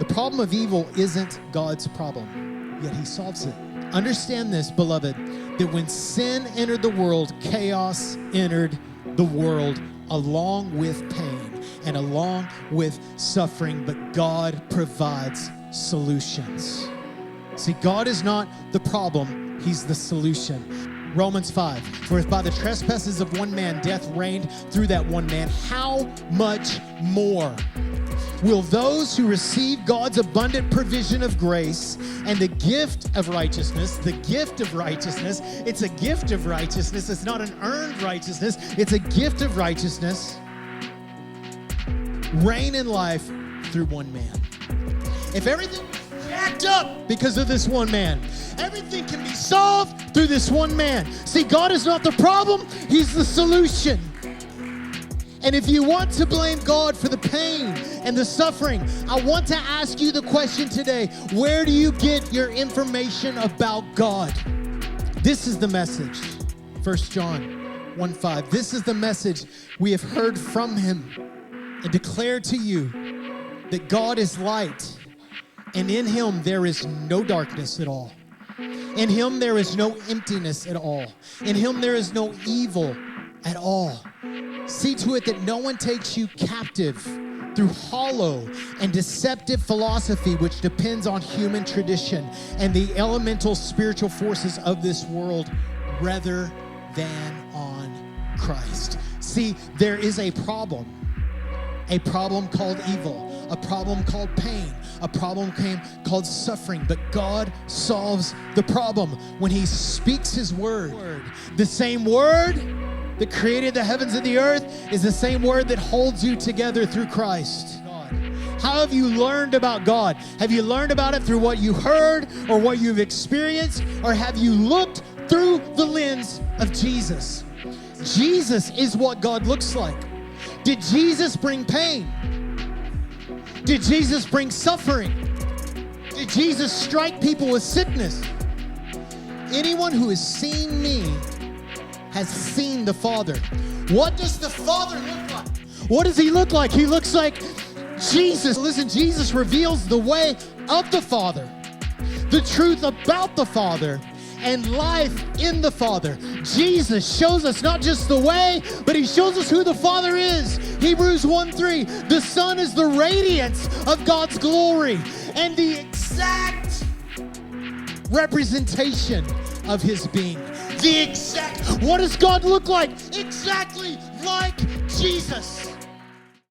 The problem of evil isn't God's problem, yet he solves it. Understand this, beloved, that when sin entered the world, chaos entered the world along with pain and along with suffering, but God provides solutions. See, God is not the problem, he's the solution. Romans 5, for if by the trespasses of one man death reigned through that one man, how much more will those who receive God's abundant provision of grace and the gift of righteousness, it's a gift of righteousness, it's not an earned righteousness, it's a gift of righteousness, reign in life through one man. If everything is jacked up because of this one man, everything can be solved through this one man. See, God is not the problem, he's the solution. And if you want to blame God for the pain and the suffering, I want to ask you the question today, where do you get your information about God? This is the message, 1 John 1:5. This is the message we have heard from him and declare to you that God is light, and in him there is no darkness at all. In him there is no emptiness at all. In him there is no evil at all. See to it that no one takes you captive through hollow and deceptive philosophy which depends on human tradition and the elemental spiritual forces of this world rather than on Christ. See, there is a problem called evil, a problem called pain, a problem called suffering, but God solves the problem when he speaks his word. The same word that created the heavens and the earth is the same word that holds you together through Christ. How have you learned about God? Have you learned about it through what you heard or what you've experienced? Or have you looked through the lens of Jesus? Jesus is what God looks like. Did Jesus bring pain? Did Jesus bring suffering? Did Jesus strike people with sickness? Anyone who has seen me has seen the Father. What does the Father look like? What does he look like? He looks like Jesus. Listen, Jesus reveals the way of the Father, the truth about the Father, and life in the Father. Jesus shows us not just the way, but he shows us who the Father is. Hebrews 1:3, the Son is the radiance of God's glory and the exact representation of his being. What does God look like? Exactly like Jesus.